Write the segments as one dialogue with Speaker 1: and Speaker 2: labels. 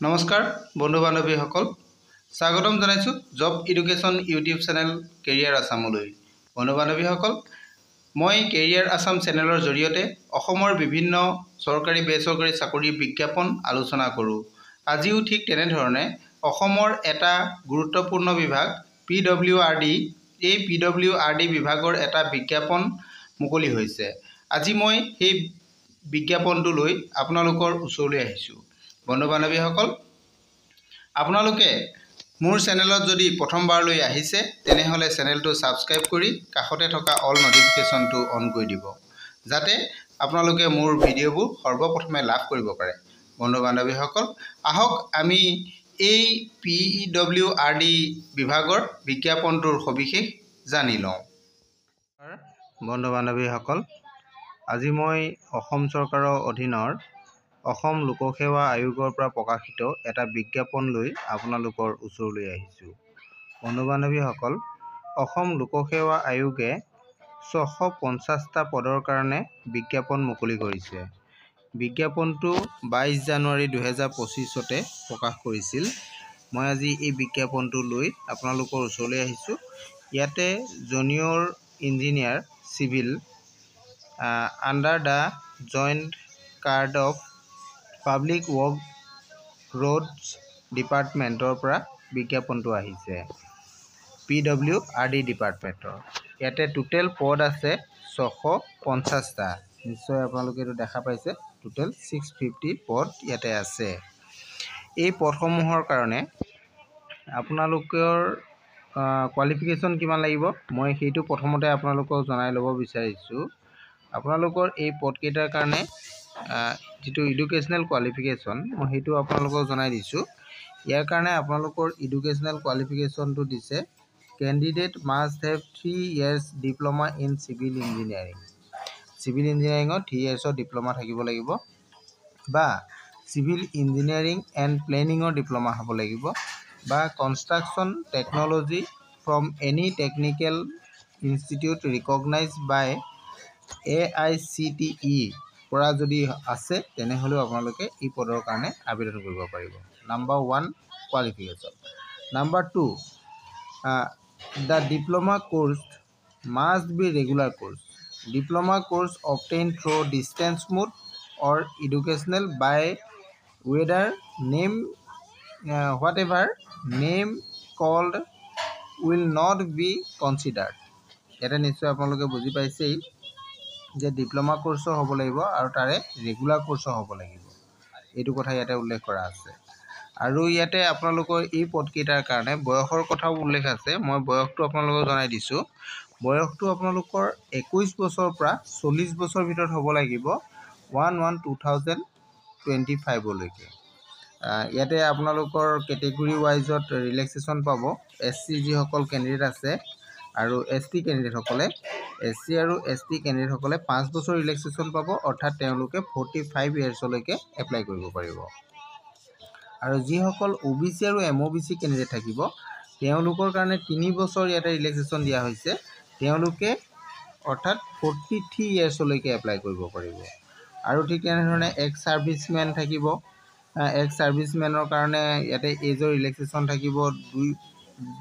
Speaker 1: নমস্কাৰ বন্ধু বান্ধৱীসকল স্বাগতম জনাইছোঁ job education YouTube channel career আসামলৈ। বন্ধু বান্ধৱীসকল মই কেৰিয়াৰ আসাম চেনেলৰ জৰিয়তে অসমৰ বিভিন্ন চৰকাৰী বেচৰকাৰী চাকৰিৰ বিজ্ঞাপন আলোচনা কৰোঁ। আজিও ঠিক তেনেধৰণে অসমৰ এটা গুৰুত্বপূৰ্ণ বিভাগ PWRD, এই PWRD বিভাগৰ এটা বিজ্ঞাপন মুকলি হৈছে। আজি মই সেই বিজ্ঞাপনটো লৈ আপোনালোকৰ ওচৰলৈ আহিছোঁ। বন্ধু বান্ধৱীসকল আপোনালোকে মোৰ চেনেলত যদি প্ৰথমবাৰলৈ আহিছে তেনেহলে চেনেলটো সাবস্ক্ৰাইব কৰি কাষতে থকা অল নটিফিকেশনটো অন কৰি দিব যাতে আপোনালোকে মোৰ ভিডিঅ'বোৰ সৰ্বপ্ৰথমে লাভ কৰিব পাৰে। বন্ধু বান্ধৱীসকল আহক আমি এই PWRD বিভাগৰ বিজ্ঞাপনটোৰ সবিশেষ জানি লওঁ। বন্ধু বান্ধৱীসকল আজি মই অসম চৰকাৰৰ অধীনৰ অসম লোকসেৱা আয়োগৰ পৰা প্ৰকাশিত এটা বিজ্ঞাপন লৈ আপোনালোকৰ ওচৰলৈ আহিছোঁ। বন্ধু বান্ধৱীসকল অসম লোকসেৱা আয়োগে 650টা পদৰ কাৰণে বিজ্ঞাপন মুকলি কৰিছে। বিজ্ঞাপনটো 22 জানুৱাৰী 2025তে প্ৰকাশ কৰিছিল। মই আজি এই বিজ্ঞাপনটো লৈ আপোনালোকৰ ওচৰলৈ আহিছোঁ। ইয়াতে junior engineer civil under the joint card of public work roads ডিপাৰ্টমেণ্টৰ পৰা বিজ্ঞাপনটো আহিছে। PWRD ডিপাৰ্টমেণ্টৰ ইয়াতে টোটেল পদ আছে 650টা। নিশ্চয় আপোনালোকে এইটো দেখা পাইছে। টোটেল 650 পদ ইয়াতে আছে। এই পদসমূহৰ কাৰণে আপোনালোকৰ কোৱালিফিকেশ্যন কিমান লাগিব মই সেইটো প্ৰথমতে আপোনালোকক জনাই ল'ব বিচাৰিছোঁ। আপোনালোকৰ এই পদকেইটাৰ কাৰণে যিটো এডুকেশ্যনেল কোৱালিফিকেশ্যন মই সেইটো আপোনালোকক জনাই দিছোঁ। ইয়াৰ কাৰণে আপোনালোকৰ এডুকেশ্যনেল কোৱালিফিকেশ্যনটো দিছে candidate must have 3 years diploma in civil engineering. Civil ইঞ্জিনিয়াৰিঙত 3 yearsৰ ডিপ্ল'মা থাকিব লাগিব বা চিভিল ইঞ্জিনিয়াৰিং এণ্ড প্লেনিঙৰ ডিপ্ল'মা হ'ব লাগিব বা construction technology from any technical institute recognised by AICTE পৰা যদি আছে তেনেহ'লেও আপোনালোকে এই পদৰ কাৰণে আবেদন কৰিব পাৰিব। Number 1 qualification. Number 2 the diploma course must be regular course. Diploma course obtained through distance mode or educational by whether name whatever name called will not be considered. এটা নিশ্চয় আপোনালোকে বুজি পাইছেই যে ডিপ্ল'মা কোৰ্সো হ'ব লাগিব আৰু তাৰে ৰেগুলাৰ কোৰ্সো হ'ব লাগিব। এইটো কথা ইয়াতে উল্লেখ কৰা আছে। আৰু ইয়াতে আপোনালোকৰ এই পদকেইটাৰ কাৰণে বয়সৰ কথাও উল্লেখ আছে। মই বয়সটো আপোনালোকক জনাই দিছোঁ। বয়সটো আপোনালোকৰ 21 বছৰৰ পৰা 40 বছৰ ভিতৰত হ'ব লাগিব 1/1/2025লৈকে। ইয়াতে আপোনালোকৰ কেটেগৰী ৱাইজত ৰিলেক্সেশ্যন পাব। SC যিসকল কেণ্ডিডেট আছে আৰু ST কেণ্ডিডেটসকলে SC আৰু ST কেণ্ডিডেটসকলে 5 বছৰ ৰিলেক্সেশ্যন পাব, অৰ্থাৎ তেওঁলোকে 45 ইয়াৰ্ছলৈকে এপ্লাই কৰিব পাৰিব। আৰু যিসকল OBC আৰু MOBC কেণ্ডিডেট থাকিব তেওঁলোকৰ কাৰণে 3 বছৰ ইয়াতে ৰিলেক্সেশ্যন দিয়া হৈছে। তেওঁলোকে অৰ্থাৎ 43 ইয়াৰ্ছলৈকে এপ্লাই কৰিব পাৰিব। আৰু ঠিক তেনেধৰণে এক্স ছাৰ্ভিচমেন থাকিব। এক্স ছাৰ্ভিচমেনৰ কাৰণে ইয়াতে এজৰ ৰিলেক্সেশ্যন থাকিব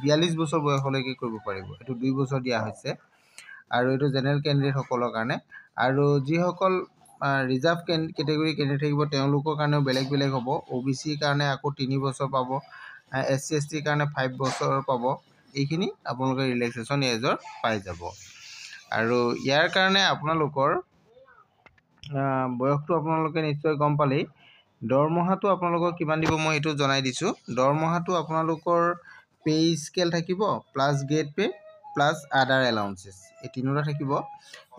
Speaker 1: 42 বছৰ বয়সলৈকে কৰিব পাৰিব। এইটো 2 বছৰ দিয়া হৈছে। আৰু এইটো জেনেৰেল কেণ্ডিডেটসকলৰ কাৰণে। আৰু যিসকল ৰিজাৰ্ভ কেটেগৰী কেণ্ডিডেট থাকিব তেওঁলোকৰ কাৰণেও বেলেগ বেলেগ হ'ব। OBCৰ কাৰণে আকৌ 3 বছৰ পাব, SC STৰ কাৰণে 5 বছৰ পাব। এইখিনি আপোনালোকে ৰিলেক্সেশ্যন এজৰ পাই যাব। আৰু ইয়াৰ কাৰণে আপোনালোকৰ বয়সটো আপোনালোকে নিশ্চয় গম পালেই। দৰমহাটো আপোনালোকক কিমান দিব মই এইটো জনাই দিছোঁ। দৰমহাটো আপোনালোকৰ পে স্কেল থাকিব প্লাছ গ্ৰেড পে প্লাছ আদাৰ এলাউন্সেছ, এই তিনিটা থাকিব।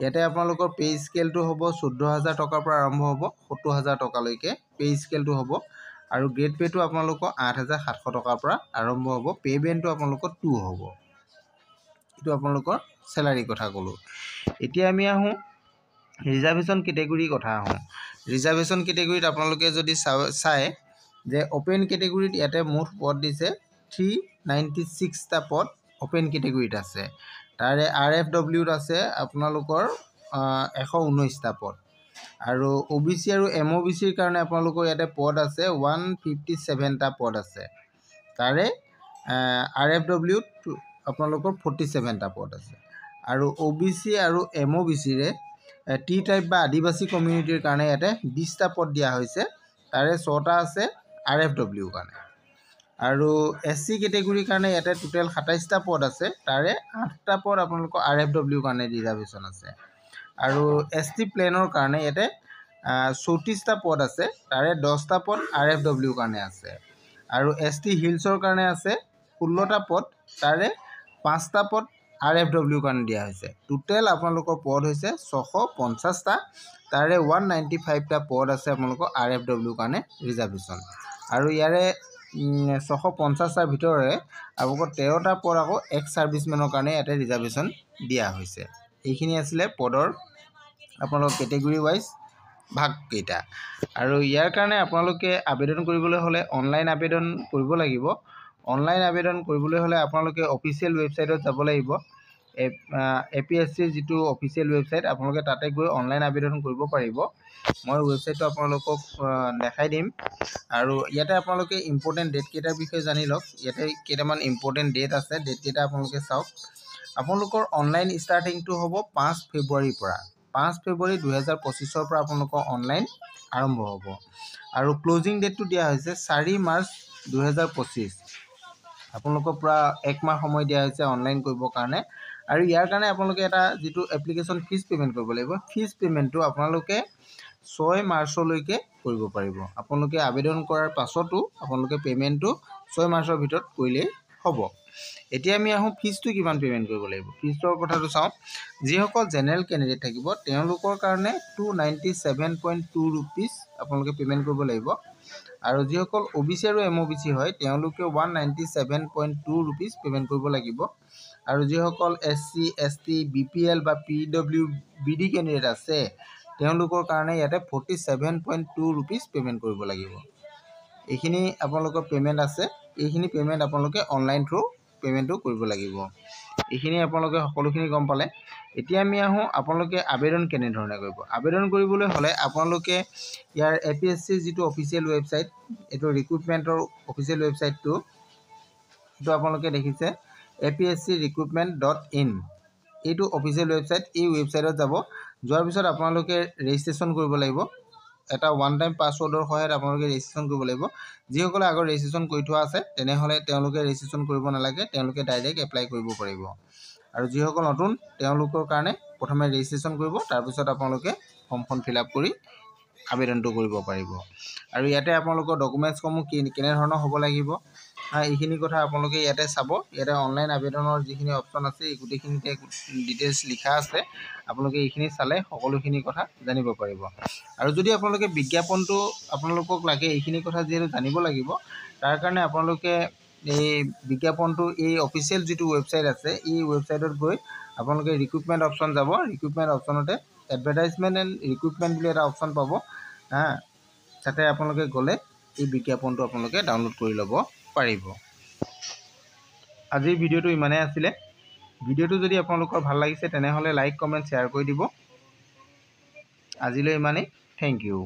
Speaker 1: ইয়াতে আপোনালোকৰ পে স্কেলটো হ'ব 14,000 টকাৰ পৰা আৰম্ভ হ'ব 70,000 টকালৈকে পে স্কেলটো হ'ব। আৰু গ্ৰেড পে'টো আপোনালোকৰ 8,700 টকাৰ পৰা আৰম্ভ হ'ব। পে বেণ্ডটো আপোনালোকৰ 2 হ'ব। এইটো আপোনালোকৰ চেলাৰীৰ কথা ক'লোঁ। এতিয়া আমি আহোঁ ৰিজাৰ্ভেশ্যন কেটেগৰীৰ কথা আহোঁ। ৰিজাৰ্ভেশ্যন কেটেগৰীত আপোনালোকে যদি চায় যে অ'পেন কেটেগৰীত ইয়াতে মুঠ পদ দিছে 396টা পদ অ'পেন কেটেগৰীত আছে। তাৰে RFWত আছে আপোনালোকৰ 119টা পদ। আৰু OBC আৰু MOBCৰ কাৰণে আপোনালোকৰ ইয়াতে পদ আছে 157টা পদ আছে। তাৰে RFW আপোনালোকৰ 47টা পদ আছে। আৰু OBC আৰু MOBCৰে T টাইপ বা আদিবাসী কমিউনিটিৰ কাৰণে ইয়াতে 20টা পদ দিয়া হৈছে। তাৰে 6টা আছে RFW কাৰণে। আৰু SC কেটেগৰীৰ কাৰণে ইয়াতে টোটেল 27টা পদ আছে। তাৰে 8টা পদ আপোনালোকৰ RFW কাৰণে ৰিজাৰ্ভেশ্যন আছে। আৰু ST প্লেনৰ কাৰণে ইয়াতে 34টা পদ আছে। তাৰে 10টা পদ RFW কাৰণে আছে। আৰু ST হিলছৰ কাৰণে আছে 16টা পদ। তাৰে 5টা পদ RFW কাৰণে দিয়া হৈছে। টোটেল আপোনালোকৰ পদ হৈছে 650টা। তাৰে 195টা পদ আছে আপোনালোকৰ RFW কাৰণে ৰিজাৰ্ভেশ্যন। আৰু ইয়াৰে 650টাৰ ভিতৰে আপোনালোকৰ 13টা পদ আকৌ এক্স ছাৰ্ভিচমেনৰ কাৰণে ইয়াতে ৰিজাৰ্ভেশ্যন দিয়া হৈছে। এইখিনি আছিলে পদৰ আপোনালোকৰ কেটেগৰী ৱাইজ ভাগকেইটা। আৰু ইয়াৰ কাৰণে আপোনালোকে আবেদন কৰিবলৈ হ'লে অনলাইন আবেদন কৰিব লাগিব। অনলাইন আবেদন কৰিবলৈ হ'লে আপোনালোকে অফিচিয়েল ৱেবছাইটত যাব লাগিব। APSCৰ যিটো অফিচিয়েল ৱেবছাইট, আপোনালোকে তাতে গৈ অনলাইন আবেদন কৰিব পাৰিব। মই ৱেবছাইটটো আপোনালোকক দেখাই দিম। আৰু ইয়াতে আপোনালোকে ইম্পৰ্টেণ্ট ডেটকেইটাৰ বিষয়ে জানি লওক। ইয়াতে কেইটামান ইম্পৰ্টেণ্ট ডেট আছে, ডেটকেইটা আপোনালোকে চাওক। আপোনালোকৰ অনলাইন ষ্টাৰ্টিংটো হ'ব 5 ফেব্ৰুৱাৰীৰ পৰা। 5 ফেব্ৰুৱাৰী 2025ৰ পৰা আপোনালোকৰ অনলাইন আৰম্ভ হ'ব। আৰু ক্লজিং ডেটটো দিয়া হৈছে 4 মাৰ্চ 2025। আপোনালোকৰ পৰা 1 মাহ সময় দিয়া হৈছে অনলাইন কৰিবৰ কাৰণে। আৰু ইয়াৰ কাৰণে আপোনালোকে এটা যিটো এপ্লিকেশ্যন ফিজ পে'মেণ্ট কৰিব লাগিব, ফিজ পে'মেণ্টটো আপোনালোকে 6 মাৰ্চলৈকে কৰিব পাৰিব। আপোনালোকে আবেদন কৰাৰ পাছতো আপোনালোকে পে'মেণ্টটো 6 মাৰ্চৰ ভিতৰত কৰিলেই হ'ব। এতিয়া আমি আহোঁ ফিজটো কিমান পে'মেণ্ট কৰিব লাগিব। ফিজৰ কথাটো চাওঁ। যিসকল জেনেৰেল কেণ্ডিডেট থাকিব তেওঁলোকৰ কাৰণে 297.2 ৰুপিজ আপোনালোকে পে'মেণ্ট কৰিব লাগিব। আৰু যিসকল OBC আৰু MOBC হয় তেওঁলোকে 197.2 ৰুপিজ পে'মেণ্ট কৰিব লাগিব। আৰু যিসকল SC, ST, BPL বা PWBD কেণ্ডিডেট আছে তেওঁলোকৰ কাৰণে ইয়াতে 47.2 ৰুপিজ পে'মেণ্ট কৰিব লাগিব। এইখিনি আপোনালোকৰ পে'মেণ্ট আছে। এইখিনি পে'মেণ্ট আপোনালোকে অনলাইন থ্ৰু পে'মেণ্টটো কৰিব লাগিব। এইখিনি আপোনালোকে সকলোখিনি গম পালে। এতিয়া আমি আহোঁ আপোনালোকে আবেদন কেনেধৰণে কৰিব। আবেদন কৰিবলৈ হ'লে আপোনালোকে ইয়াৰ APSCৰ যিটো অফিচিয়েল ৱেবছাইট, এইটো ৰিক্ৰুটমেণ্টৰ অফিচিয়েল ৱেবছাইটটো এইটো আপোনালোকে দেখিছে apscrecruitment.in। এইটো অফিচিয়েল ৱেবছাইট। এই ৱেবছাইটত যাব। যোৱাৰ পিছত আপোনালোকে ৰেজিষ্ট্ৰেশ্যন কৰিব লাগিব। এটা ওৱান টাইম পাছৱৰ্ডৰ সহায়ত আপোনালোকে ৰেজিষ্ট্ৰেশ্যন কৰিব লাগিব। যিসকলে আগৰ ৰেজিষ্ট্ৰেশ্যন কৰি থোৱা আছে তেনেহ'লে তেওঁলোকে ৰেজিষ্ট্ৰেশ্যন কৰিব নালাগে, তেওঁলোকে ডাইৰেক্ট এপ্লাই কৰিব পাৰিব। আৰু যিসকল নতুন তেওঁলোকৰ কাৰণে প্ৰথমে ৰেজিষ্ট্ৰেশ্যন কৰিব, তাৰপিছত আপোনালোকে ফৰ্মখন ফিল আপ কৰি আবেদনটো কৰিব পাৰিব। আৰু ইয়াতে আপোনালোকৰ ডকুমেণ্টছসমূহ কেনেধৰণৰ হ'ব লাগিব এইখিনি কথা আপোনালোকে ইয়াতে চাব। ইয়াতে অনলাইন আবেদনৰ যিখিনি অপশ্যন আছে এই গোটেইখিনিতে ডিটেইলছ লিখা আছে। আপোনালোকে এইখিনি চালে সকলোখিনি কথা জানিব পাৰিব। আৰু যদি আপোনালোকে বিজ্ঞাপনটো আপোনালোকক লাগে এইখিনি কথা যিহেতু জানিব লাগিব, তাৰ কাৰণে আপোনালোকে এই বিজ্ঞাপনটো এই অফিচিয়েল যিটো ৱেবছাইট আছে এই ৱেবছাইটত গৈ আপোনালোকে ৰিক্ৰুটমেণ্ট অপশ্যন যাব। ৰিক্ৰুটমেণ্ট অপশ্যনতে এডভাৰটাইজমেণ্ট এণ্ড ৰিক্ৰুটমেণ্ট বুলি এটা অপশ্যন পাব। তাতে আপোনালোকে গ'লে এই বিজ্ঞাপনটো আপোনালোকে ডাউনলোড কৰি ল'ব পাৰিব। আজিৰ ভিডিঅ'টো ইমানেই আছিলে। ভিডিঅ'টো যদি আপোনালোকৰ ভাল লাগিছে তেনেহ'লে লাইক, কমেণ্ট, শ্বেয়াৰ কৰি দিব। আজিলৈ ইমানেই। Thank U.